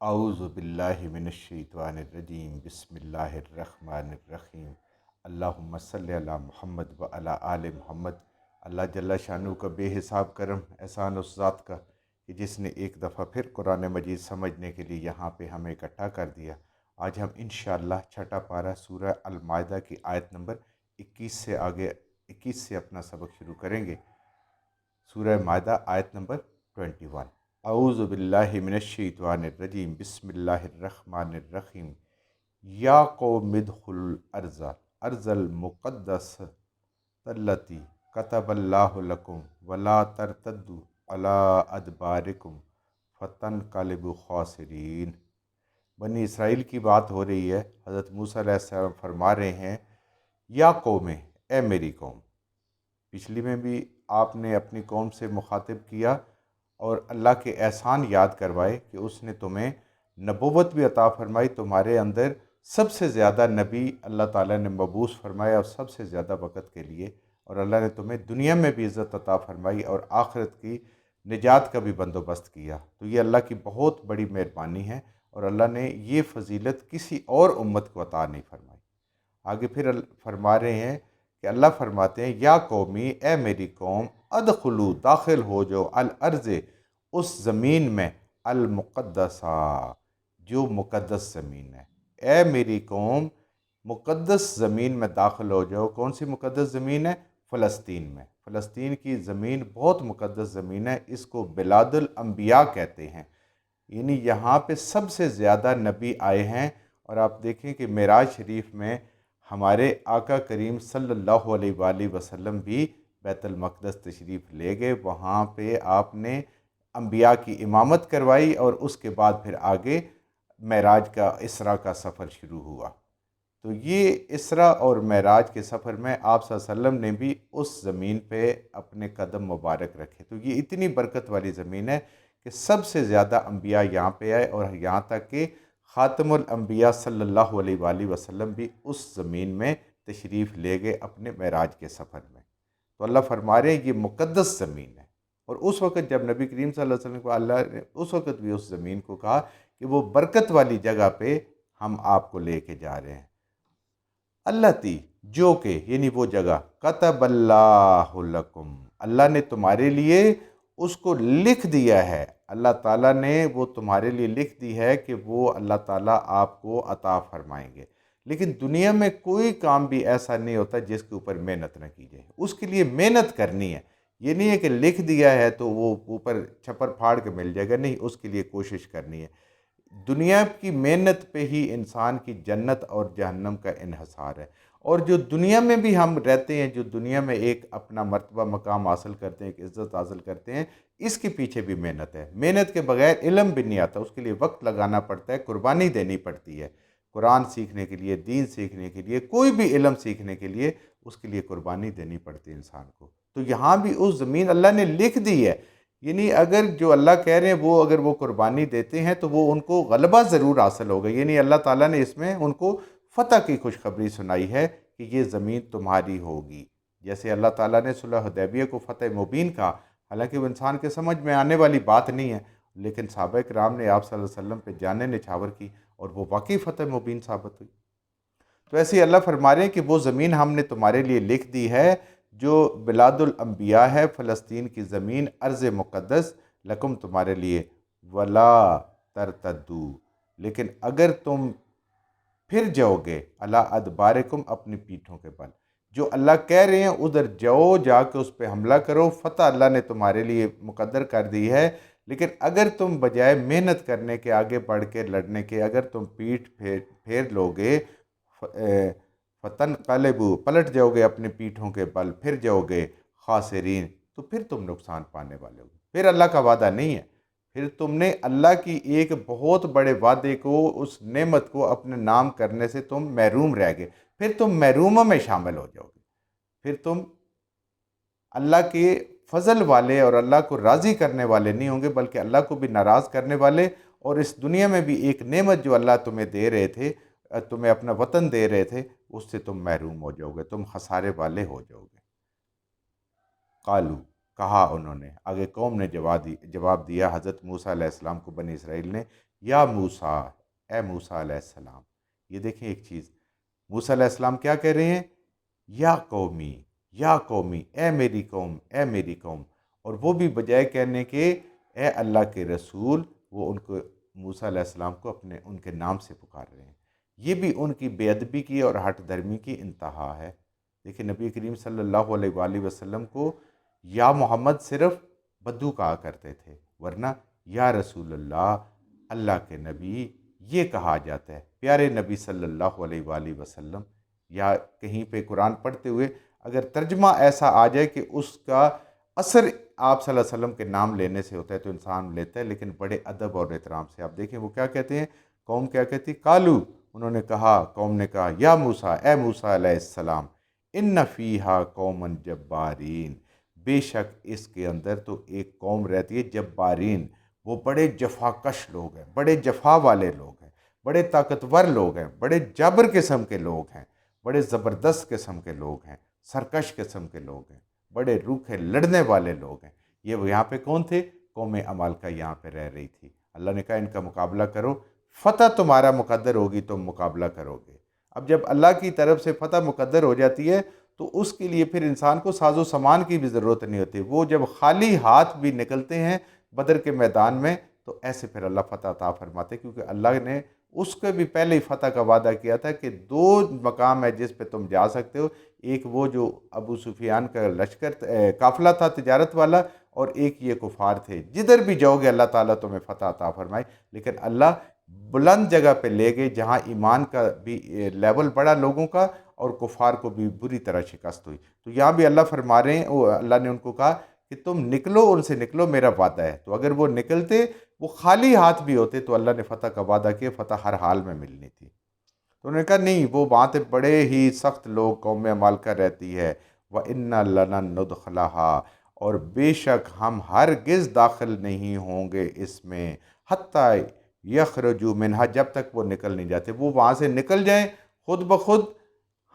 اعوذ باللہ من الشیطان الرجیم بسم اللہ الرحمن الرحیم اللہم صلی علی محمد و علی آل محمد۔ اللہ جل شانہ کا بے حساب کرم احسان اس ذات کا کہ جس نے ایک دفعہ پھر قرآن مجید سمجھنے کے لیے یہاں پہ ہمیں اکٹھا کر دیا۔ آج ہم انشاءاللہ چھٹا پارہ سورہ المائدہ کی آیت نمبر 21 سے اپنا سبق شروع کریں گے۔ سورہ مائدہ آیت نمبر 21۔ اعوذ باللہ من الشیطان الرجیم بسم اللہ الرحمن الرحیم۔ یا قوم ادخلوا الارض المقدسۃ التی کتب اللہ لکم ولا ترتدوا علی ادبارکم فتنقلبوا خاسرین۔ بنی اسرائیل کی بات ہو رہی ہے۔ حضرت موسیٰ علیہ السلام فرما رہے ہیں، یا قوم، اے میری قوم۔ پچھلی میں بھی آپ نے اپنی قوم سے مخاطب کیا اور اللہ کے احسان یاد کروائے کہ اس نے تمہیں نبوت بھی عطا فرمائی، تمہارے اندر سب سے زیادہ نبی اللہ تعالیٰ نے مبعوث فرمایا اور سب سے زیادہ وقت کے لیے، اور اللہ نے تمہیں دنیا میں بھی عزت عطا فرمائی اور آخرت کی نجات کا بھی بندوبست کیا۔ تو یہ اللہ کی بہت بڑی مہربانی ہے اور اللہ نے یہ فضیلت کسی اور امت کو عطا نہیں فرمائی۔ آگے پھر فرما رہے ہیں کہ اللہ فرماتے ہیں، یا قومی، اے میری قوم، ادخلو، داخل ہو جو الارض، اس زمین میں، المقدسہ، جو مقدس زمین ہے۔ اے میری قوم، مقدس زمین میں داخل ہو جاؤ۔ کون سی مقدس زمین ہے؟ فلسطین میں۔ فلسطین کی زمین بہت مقدس زمین ہے، اس کو بلاد الانبیاء کہتے ہیں، یعنی یہاں پہ سب سے زیادہ نبی آئے ہیں۔ اور آپ دیکھیں کہ معراج شریف میں ہمارے آقا کریم صلی اللہ علیہ وآلہ وسلم بھی بیت المقدس تشریف لے گئے، وہاں پہ آپ نے انبیاء کی امامت کروائی اور اس کے بعد پھر آگے معراج کا، اسراء کا سفر شروع ہوا۔ تو یہ اسراء اور معراج کے سفر میں آپ صلی اللہ علیہ وسلم نے بھی اس زمین پہ اپنے قدم مبارک رکھے۔ تو یہ اتنی برکت والی زمین ہے کہ سب سے زیادہ انبیاء یہاں پہ آئے، اور یہاں تک کہ خاتم الانبیاء صلی اللہ علیہ وآلہ وسلم بھی اس زمین میں تشریف لے گئے اپنے معراج کے سفر میں۔ تو اللہ فرما رہے ہیں یہ مقدس زمین ہے، اور اس وقت جب نبی کریم صلی اللہ علیہ وسلم کو اللہ نے اس وقت بھی اس زمین کو کہا کہ وہ برکت والی جگہ پہ ہم آپ کو لے کے جا رہے ہیں۔ اللہ تی، جو کہ، یعنی وہ جگہ، کتب اللہ لکم، اللہ نے تمہارے لیے اس کو لکھ دیا ہے۔ اللہ تعالیٰ نے وہ تمہارے لیے لکھ دی ہے کہ وہ اللہ تعالیٰ آپ کو عطا فرمائیں گے۔ لیکن دنیا میں کوئی کام بھی ایسا نہیں ہوتا جس کے اوپر محنت نہ کی جائے، اس کے لیے محنت کرنی ہے۔ یہ نہیں ہے کہ لکھ دیا ہے تو وہ اوپر چھپر پھاڑ کے مل جائے گا، نہیں، اس کے لیے کوشش کرنی ہے۔ دنیا کی محنت پہ ہی انسان کی جنت اور جہنم کا انحصار ہے۔ اور جو دنیا میں بھی ہم رہتے ہیں، جو دنیا میں ایک اپنا مرتبہ مقام حاصل کرتے ہیں، ایک عزت حاصل کرتے ہیں، اس کے پیچھے بھی محنت ہے۔ محنت کے بغیر علم بھی نہیں آتا، اس کے لیے وقت لگانا پڑتا ہے، قربانی دینی پڑتی ہے۔ قرآن سیکھنے کے لیے، دین سیکھنے کے لیے، کوئی بھی علم سیکھنے کے لیے اس کے لیے قربانی دینی پڑتی ہے انسان کو۔ تو یہاں بھی اس زمین اللہ نے لکھ دی ہے، یعنی اگر جو اللہ کہہ رہے ہیں وہ اگر وہ قربانی دیتے ہیں تو وہ ان کو غلبہ ضرور حاصل ہوگا، یعنی اللہ تعالیٰ نے اس میں ان کو فتح کی خوشخبری سنائی ہے کہ یہ زمین تمہاری ہوگی۔ جیسے اللہ تعالیٰ نے صلح حدیبیہ کو فتح مبین کہا، حالانکہ وہ انسان کے سمجھ میں آنے والی بات نہیں ہے، لیکن صحابہ کرام نے آپ صلی اللہ علیہ وسلم پہ جانیں نچھاور کی اور وہ واقعی فتح مبین ثابت ہوئی۔ تو ایسے ہی اللہ فرما رہے ہیں کہ وہ زمین ہم نے تمہارے لیے لکھ دی ہے جو بلاد الانبیاء ہے، فلسطین کی زمین، ارض مقدس، لکم، تمہارے لیے، ولا ترتدو، لیکن اگر تم پھر جاؤ گے، علی ادبارکم، اپنی پیٹھوں کے بل، جو اللہ کہہ رہے ہیں ادھر جاؤ، جا کے اس پہ حملہ کرو، فتح اللہ نے تمہارے لیے مقدر کر دی ہے، لیکن اگر تم بجائے محنت کرنے کے، آگے بڑھ کے لڑنے کے، اگر تم پیٹھ پھیر لو گے، فتنقلبوا، پلٹ جاؤ گے اپنے پیٹھوں کے بل، پھر جاؤ گے خاسرین، تو پھر تم نقصان پانے والے ہو۔ پھر اللہ کا وعدہ نہیں ہے، پھر تم نے اللہ کی ایک بہت بڑے وعدے کو، اس نعمت کو اپنے نام کرنے سے تم محروم رہ گئے، پھر تم محروموں میں شامل ہو جاؤ گے، پھر تم اللہ کے فضل والے اور اللہ کو راضی کرنے والے نہیں ہوں گے، بلکہ اللہ کو بھی ناراض کرنے والے، اور اس دنیا میں بھی ایک نعمت جو اللہ تمہیں دے رہے تھے، تمہیں اپنا وطن دے رہے تھے، اس سے تم محروم ہو جاؤ گے، تم خسارے والے ہو جاؤ گے۔ قالو، کہا انہوں نے، آگے قوم نے جواب دیا حضرت موسیٰ علیہ السلام کو، بنی اسرائیل نے، یا موسیٰ، اے موسیٰ علیہ السلام۔ یہ دیکھیں ایک چیز، موسیٰ علیہ السلام کیا کہہ رہے ہیں؟ یا قومی، یا قومی، اے میری قوم، اے میری قوم۔ اور وہ بھی بجائے کہنے کے اے اللہ کے رسول، وہ ان کو موسیٰ علیہ السلام کو ان کے نام سے پکار رہے ہیں۔ یہ بھی ان کی بے ادبی کی اور ہٹ دھرمی کی انتہا ہے۔ دیکھیں نبی کریم صلی اللہ علیہ وآلہ وسلم کو یا محمد صرف بدو کہا کرتے تھے، ورنہ یا رسول اللہ، اللہ کے نبی، یہ کہا جاتا ہے۔ پیارے نبی صلی اللہ علیہ وآلہ وسلم، یا کہیں پہ قرآن پڑھتے ہوئے اگر ترجمہ ایسا آ جائے کہ اس کا اثر آپ صلی اللہ علیہ وسلم کے نام لینے سے ہوتا ہے تو انسان لیتا ہے، لیکن بڑے ادب اور احترام سے۔ آپ دیکھیں وہ کیا کہتے ہیں، قوم کیا کہتی، قالو، انہوں نے کہا، قوم نے کہا، یا موسیٰ، اے موسیٰ علیہ السلام، ان فیہا قوما جبارین، بے شک اس کے اندر تو ایک قوم رہتی ہے جبارین، وہ بڑے جفا کش لوگ ہیں، بڑے جفا والے لوگ ہیں، بڑے طاقتور لوگ ہیں، بڑے جابر قسم کے لوگ ہیں، بڑے زبردست قسم کے لوگ ہیں، سرکش قسم کے لوگ ہیں، بڑے روکھے لڑنے والے لوگ ہیں۔ یہ وہ یہاں پہ کون تھے؟ قوم عمالقہ یہاں پہ رہ رہی تھی۔ اللہ نے کہا ان کا مقابلہ کرو، فتح تمہارا مقدر ہوگی، تم مقابلہ کرو گے۔ اب جب اللہ کی طرف سے فتح مقدر ہو جاتی ہے تو اس کے لیے پھر انسان کو ساز و سامان کی بھی ضرورت نہیں ہوتی۔ وہ جب خالی ہاتھ بھی نکلتے ہیں بدر کے میدان میں تو ایسے پھر اللہ فتح عطا فرماتے، کیونکہ اللہ نے اس کو بھی پہلے ہی فتح کا وعدہ کیا تھا کہ 2 مقام ہے جس پہ تم جا سکتے ہو، ایک وہ جو ابو سفیان کا لشکر قافلہ تھا تجارت والا، اور ایک یہ کفار تھے۔ جدھر بھی جاؤ گے اللہ تعالیٰ تمہیں فتح عطا فرمائے۔ لیکن اللہ بلند جگہ پہ لے گئے جہاں ایمان کا بھی لیول بڑا لوگوں کا، اور کفار کو بھی بری طرح شکست ہوئی۔ تو یہاں بھی اللہ فرما رہے ہیں، اللہ نے ان کو کہا کہ تم نکلو، ان سے نکلو، میرا وعدہ ہے۔ تو اگر وہ نکلتے، وہ خالی ہاتھ بھی ہوتے تو اللہ نے فتح کا وعدہ کیا، فتح ہر حال میں ملنی تھی۔ تو انہوں نے کہا نہیں، وہ وہاں پہ بڑے ہی سخت لوگ قوم عمالقہ رہتی ہے، وَإِنَّا لَنَن نُدْخِلَهَا، اور بے شک ہم ہرگز داخل نہیں ہوں گے اس میں، حتیٰ یخرجوا منہا، جب تک وہ نکل نہیں جاتے۔ وہ وہاں سے نکل جائیں خود بخود،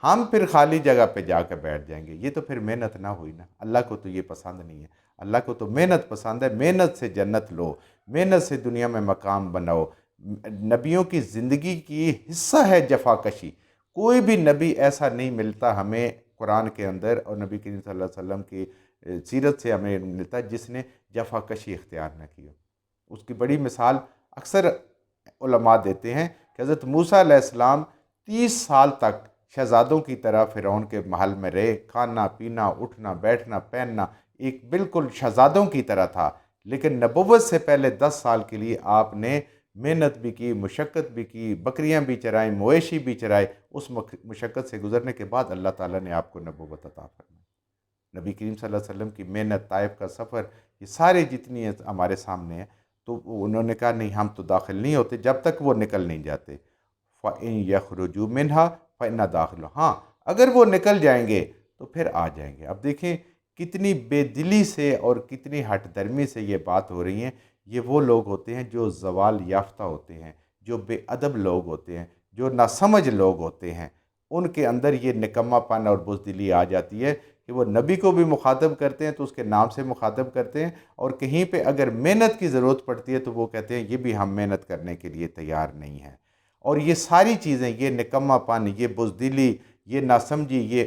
ہم پھر خالی جگہ پہ جا کے بیٹھ جائیں گے۔ یہ تو پھر محنت نہ ہوئی نا، اللہ کو تو یہ پسند نہیں ہے۔ اللہ کو تو محنت پسند ہے، محنت سے جنت لو، محنت سے دنیا میں مقام بناؤ۔ نبیوں کی زندگی کی حصہ ہے جفا کشی۔ کوئی بھی نبی ایسا نہیں ملتا ہمیں قرآن کے اندر، اور نبی کریم صلی اللہ علیہ وسلم کی سیرت سے ہمیں ملتا جس نے جفا کشی اختیار نہ کی ہو۔ اس کی بڑی مثال اکثر علماء دیتے ہیں کہ حضرت موسیٰ علیہ السلام 30 سال تک شہزادوں کی طرح فرعون کے محل میں رہے، کھانا پینا اٹھنا بیٹھنا پہننا ایک بالکل شہزادوں کی طرح تھا، لیکن نبوت سے پہلے 10 سال کے لیے آپ نے محنت بھی کی، مشقت بھی کی، بکریاں بھی چرائیں، مویشی بھی چرائے۔ اس مشقت سے گزرنے کے بعد اللہ تعالیٰ نے آپ کو نبوت عطا فرمائی۔ نبی کریم صلی اللہ علیہ وسلم کی محنت، طائف کا سفر، یہ سارے جتنی ہمارے سامنے ہیں، تو انہوں نے کہا نہیں، ہم تو داخل نہیں ہوتے جب تک وہ نکل نہیں جاتے۔ فَإِن يَخْرُجُوا مِنْهَا فَإِنَّا دَاخِلُونَ، ہاں اگر وہ نکل جائیں گے تو پھر آ جائیں گے۔ اب دیکھیں کتنی بے دلی سے اور کتنی ہٹ درمی سے یہ بات ہو رہی ہیں۔ یہ وہ لوگ ہوتے ہیں جو زوال یافتہ ہوتے ہیں، جو بے ادب لوگ ہوتے ہیں، جو ناسمجھ لوگ ہوتے ہیں، ان کے اندر یہ نکما پن اور بزدلی آ جاتی ہے کہ وہ نبی کو بھی مخاطب کرتے ہیں تو اس کے نام سے مخاطب کرتے ہیں، اور کہیں پہ اگر محنت کی ضرورت پڑتی ہے تو وہ کہتے ہیں یہ بھی ہم محنت کرنے کے لیے تیار نہیں ہیں۔ اور یہ ساری چیزیں، یہ نکما پن، یہ بزدلی، یہ ناسمجھی، یہ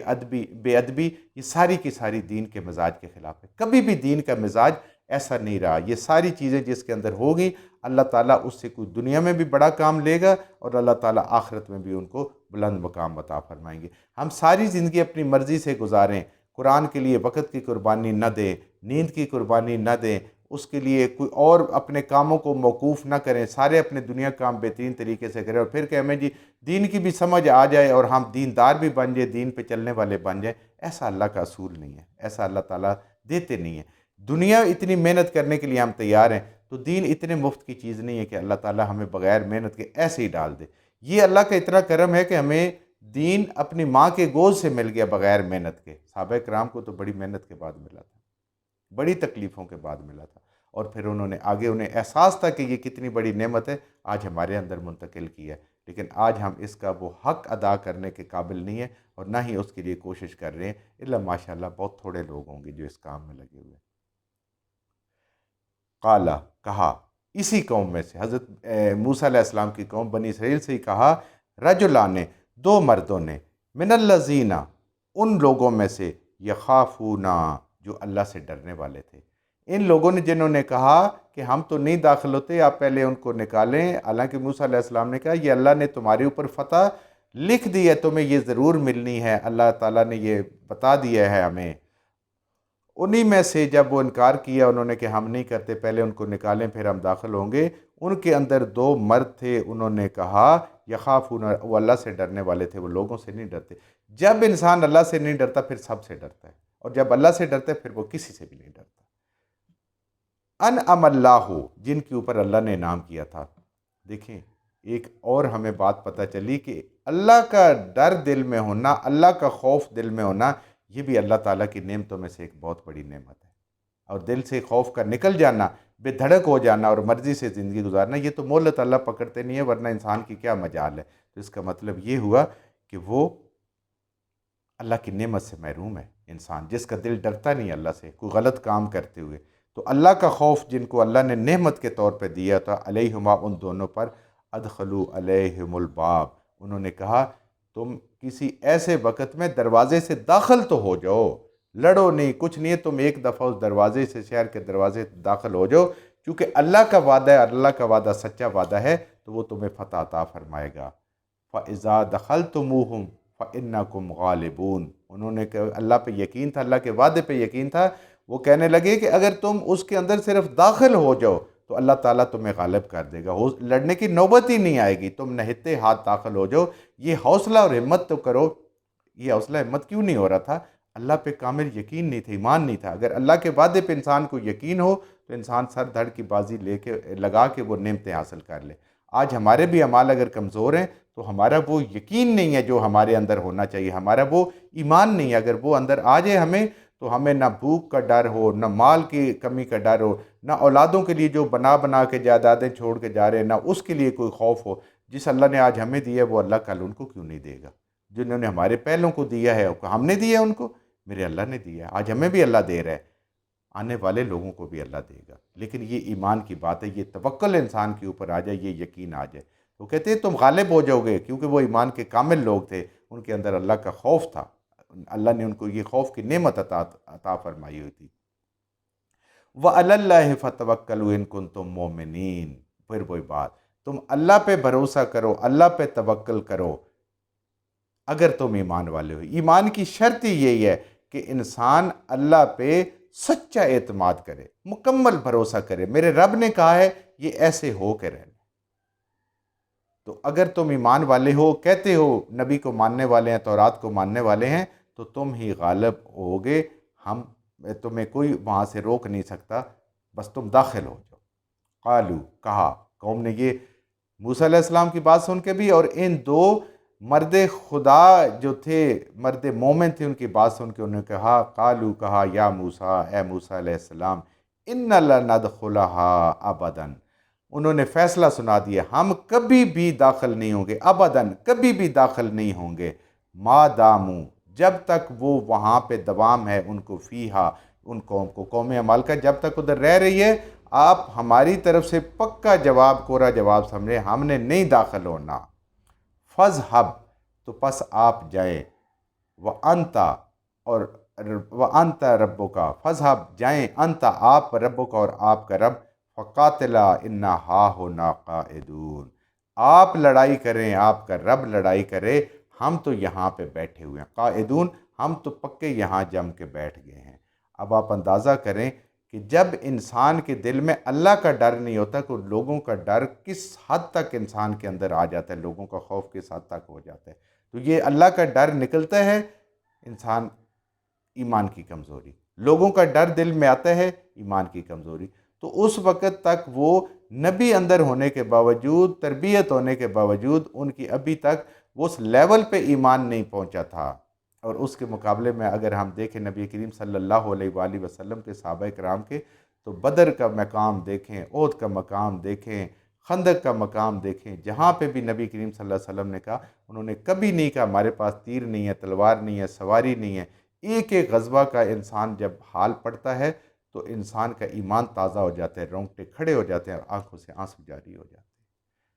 بے ادبی، یہ ساری کی ساری دین کے مزاج کے خلاف ہے۔ کبھی بھی دین کا مزاج ایسا نہیں رہا۔ یہ ساری چیزیں جس کے اندر ہوگی، اللہ تعالیٰ اس سے کوئی دنیا میں بھی بڑا کام لے گا، اور اللہ تعالیٰ آخرت میں بھی ان کو بلند مقام عطا فرمائیں گے۔ ہم ساری زندگی اپنی مرضی سے گزاریں، قرآن کے لیے وقت کی قربانی نہ دیں، نیند کی قربانی نہ دیں، اس کے لیے کوئی اور اپنے کاموں کو موقوف نہ کریں، سارے اپنے دنیا کام بہترین طریقے سے کریں، اور پھر کہ ہمیں جی دین کی بھی سمجھ آ جائے اور ہم دیندار بھی بن جائیں، دین پہ چلنے والے بن جائیں۔ ایسا اللہ کا اصول نہیں ہے، ایسا اللہ تعالیٰ دیتے نہیں ہیں۔ دنیا اتنی محنت کرنے کے لیے ہم تیار ہیں، تو دین اتنے مفت کی چیز نہیں ہے کہ اللہ تعالیٰ ہمیں بغیر محنت کے ایسے ہی ڈال دے۔ یہ اللہ کا اتنا کرم ہے کہ ہمیں دین اپنی ماں کے گود سے مل گیا بغیر محنت کے۔ صحابہ کرام کو تو بڑی محنت کے بعد ملا تھا، بڑی تکلیفوں کے بعد ملا تھا، اور پھر انہیں احساس تھا کہ یہ کتنی بڑی نعمت ہے، آج ہمارے اندر منتقل کی ہے، لیکن آج ہم اس کا وہ حق ادا کرنے کے قابل نہیں ہیں، اور نہ ہی اس کے لیے کوشش کر رہے ہیں، الا ماشاءاللہ بہت تھوڑے لوگ ہوں گے جو اس کام میں لگے ہوئے ہیں۔ قالا، کہا، اسی قوم میں سے حضرت موسیٰ علیہ السلام کی قوم بنی اسرائیل سے ہی کہا، رجلان نے، دو مردوں نے، من الذین، ان لوگوں میں سے، یخافون، جو اللہ سے ڈرنے والے تھے۔ ان لوگوں نے جنہوں نے کہا کہ ہم تو نہیں داخل ہوتے، آپ پہلے ان کو نکالیں، حالانکہ موسیٰ علیہ السلام نے کہا یہ اللہ نے تمہارے اوپر فتح لکھ دی ہے، تمہیں یہ ضرور ملنی ہے، اللہ تعالیٰ نے یہ بتا دیا ہے ہمیں۔ انہی میں سے جب وہ انکار کیا انہوں نے کہ ہم نہیں کرتے، پہلے ان کو نکالیں پھر ہم داخل ہوں گے، ان کے اندر دو مرد تھے، انہوں نے کہا یخافون، وہ اللہ سے ڈرنے والے تھے، وہ لوگوں سے نہیں ڈرتے۔ جب انسان اللہ سے نہیں ڈرتا پھر سب سے ڈرتا ہے، اور جب اللہ سے ڈرتا ہے پھر وہ کسی سے بھی نہیں ڈرتا۔ انعم اللہ، جن کے اوپر اللہ نے انعام کیا تھا۔ دیکھیں ایک اور ہمیں بات پتہ چلی کہ اللہ کا ڈر دل میں ہونا، اللہ کا خوف دل میں ہونا، یہ بھی اللہ تعالیٰ کی نعمتوں میں سے ایک بہت بڑی نعمت ہے۔ اور دل سے خوف کا نکل جانا، بے دھڑک ہو جانا اور مرضی سے زندگی گزارنا، یہ تو مہلت اللہ پکڑتے نہیں ہے، ورنہ انسان کی کیا مجال ہے۔ تو اس کا مطلب یہ ہوا کہ وہ اللہ کی نعمت سے محروم ہے انسان، جس کا دل ڈرتا نہیں اللہ سے کوئی غلط کام کرتے ہوئے۔ تو اللہ کا خوف جن کو اللہ نے نعمت کے طور پہ دیا تھا، علیہما، ان دونوں پر، ادخلوا علیہم الباب، انہوں نے کہا تم کسی ایسے وقت میں دروازے سے داخل تو ہو جاؤ، لڑو نہیں، کچھ نہیں ہے، تم ایک دفعہ اس دروازے سے، شہر کے دروازے سے داخل ہو جاؤ، کیونکہ اللہ کا وعدہ ہے، اللہ کا وعدہ سچا وعدہ ہے، تو وہ تمہیں فتح عطا فرمائے گا۔ فَإِذَا دَخَلْتُمُوهُمْ فَإِنَّكُمْ غَالِبُونَ، انہوں نے کہ اللہ پہ یقین تھا، اللہ کے وعدے پہ یقین تھا، وہ کہنے لگے کہ اگر تم اس کے اندر صرف داخل ہو جاؤ تو اللہ تعالیٰ تمہیں غالب کر دے گا، لڑنے کی نوبت ہی نہیں آئے گی، تم نہتے ہاتھ داخل ہو جاؤ۔ یہ حوصلہ اور ہمت تو کرو۔ یہ حوصلہ ہمت کیوں نہیں ہو رہا تھا؟ اللہ پہ کامل یقین نہیں تھا، ایمان نہیں تھا۔ اگر اللہ کے وعدے پہ انسان کو یقین ہو تو انسان سر دھڑ کی بازی لگا کے وہ نعمتیں حاصل کر لے۔ آج ہمارے بھی اعمال اگر کمزور ہیں تو ہمارا وہ یقین نہیں ہے جو ہمارے اندر ہونا چاہیے، ہمارا وہ ایمان نہیں ہے۔ اگر وہ اندر آ جائے ہمیں، تو ہمیں نہ بھوک کا ڈر ہو، نہ مال کی کمی کا ڈر ہو، نہ اولادوں کے لیے جو بنا بنا کے جائیدادیں چھوڑ کے جا رہے ہیں، نہ اس کے لیے کوئی خوف ہو۔ جس اللہ نے آج ہمیں دیا ہے وہ اللہ کل ان کو کیوں نہیں دے گا؟ جنہوں نے ہمارے پہلوں کو دیا ہے، ہم نے دیا ہے ان کو، میرے اللہ نے دیا ہے، آج ہمیں بھی اللہ دے رہا ہے، آنے والے لوگوں کو بھی اللہ دے گا۔ لیکن یہ ایمان کی بات ہے، یہ توکل انسان کے اوپر آ جائے، یہ یقین آ جائے، وہ کہتے ہیں تم غالب ہو جاؤ گے، کیونکہ وہ ایمان کے کامل لوگ تھے، ان کے اندر اللہ کا خوف تھا، اللہ نے ان کو یہ خوف کی نعمت عطا فرمائی ہوئی تھی۔ وَعَلَى اللَّهِ فَتَوَكَّلُوا إِن كُنتُم مُؤْمِنِينَ، پھر وہی بات، تم اللہ پہ بھروسہ کرو، اللہ پہ توکل کرو اگر تم ایمان والے ہو۔ ایمان کی شرط ہی یہی ہے کہ انسان اللہ پہ سچا اعتماد کرے، مکمل بھروسہ کرے، میرے رب نے کہا ہے یہ ایسے ہو کے رہنا۔ تو اگر تم ایمان والے ہو، کہتے ہو نبی کو ماننے والے ہیں، تورات کو ماننے والے ہیں، تو تم ہی غالب ہوگے، تمہیں کوئی وہاں سے روک نہیں سکتا، بس تم داخل ہو جاؤ۔ قالو، کہا قوم نے یہ موسیٰ علیہ السلام کی بات سن کے بھی، اور ان دو مرد خدا جو تھے، مرد مومن تھے، ان کی بات سن کے انہوں نے کہا، قالو، کہا، یا موسیٰ، اے موسیٰ علیہ السلام، اِنَّ لَنَدْخُلَهَا ابداً، انہوں نے فیصلہ سنا دیا، ہم کبھی بھی داخل نہیں ہوں گے، ابداً، کبھی بھی داخل نہیں ہوں گے، ما دامو، جب تک وہ وہاں پہ دوام ہے ان کو، فیہا، ان قوم کو، قوم عمال کا جب تک ادھر رہ رہی ہے، آپ ہماری طرف سے پکا جواب، کورا جواب سمجھے، ہم نے نہیں داخل ہونا۔ فَاذْهَبْ، تو پس آپ جائیں، وَأَنْتَ، اور وَأَنْتَ رَبُّكَ، فَاذْهَبْ، جائیں، أَنْتَ، آپ، رَبُّكَ، اور آپ کا رب، فَقَاتِلَا إِنَّا هَاهُنَا قَاعِدُونَ، آپ لڑائی کریں، آپ کا رب لڑائی کرے، ہم تو یہاں پہ بیٹھے ہوئے ہیں، قاعدون، ہم تو پکے یہاں جم کے بیٹھ گئے ہیں۔ اب آپ اندازہ کریں کہ جب انسان کے دل میں اللہ کا ڈر نہیں ہوتا تو لوگوں کا ڈر کس حد تک انسان کے اندر آ جاتا ہے، لوگوں کا خوف کس حد تک ہو جاتا ہے۔ تو یہ اللہ کا ڈر نکلتا ہے انسان، ایمان کی کمزوری، لوگوں کا ڈر دل میں آتا ہے، ایمان کی کمزوری۔ تو اس وقت تک وہ نبی اندر ہونے کے باوجود، تربیت ہونے کے باوجود، ان کی ابھی تک وہ اس لیول پہ ایمان نہیں پہنچا تھا۔ اور اس کے مقابلے میں اگر ہم دیکھیں نبی کریم صلی اللہ علیہ وآلہ وسلم کے صحابہ کرام کے، تو بدر کا مقام دیکھیں، احد کا مقام دیکھیں، خندق کا مقام دیکھیں، جہاں پہ بھی نبی کریم صلی اللہ علیہ وسلم نے کہا، انہوں نے کبھی نہیں کہا ہمارے پاس تیر نہیں ہے، تلوار نہیں ہے، سواری نہیں ہے۔ ایک ایک غزوہ کا انسان جب حال پڑتا ہے تو انسان کا ایمان تازہ ہو جاتا ہے، رونگٹے کھڑے ہو جاتے ہیں اور آنکھوں سے آنسو جاری ہو جاتے ہیں۔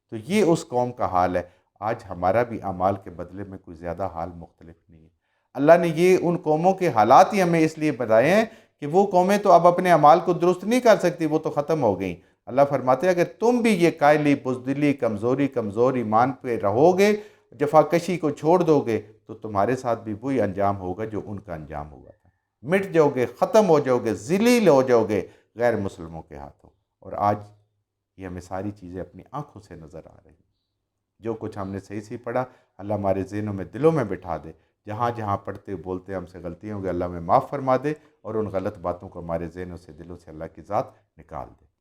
تو یہ اس قوم کا حال ہے۔ آج ہمارا بھی اعمال کے بدلے میں کوئی زیادہ حال مختلف نہیں ہے۔ اللہ نے یہ ان قوموں کے حالات ہی ہمیں اس لیے بتائے ہیں کہ وہ قومیں تو اب اپنے اعمال کو درست نہیں کر سکتی، وہ تو ختم ہو گئیں۔ اللہ فرماتے ہیں اگر تم بھی یہ کائلی، بزدلی، کمزور ایمان پہ رہو گے، جفاکشی کو چھوڑ دو گے، تو تمہارے ساتھ بھی وہی انجام ہوگا جو ان کا انجام ہوا تھا۔ مٹ جاؤ گے، ختم ہو جاؤ گے، ذلیل ہو جاؤ گے غیر مسلموں کے ہاتھوں۔ اور آج یہ ہمیں ساری چیزیں اپنی آنکھوں سے نظر آ رہی ہیں۔ جو کچھ ہم نے صحیح پڑھا، اللہ ہمارے ذہنوں میں، دلوں میں بٹھا دے۔ جہاں جہاں پڑھتے بولتے ہم سے غلطیاں ہوں گے، اللہ ہمیں معاف فرما دے، اور ان غلط باتوں کو ہمارے ذہنوں سے، دلوں سے اللہ کی ذات نکال دے۔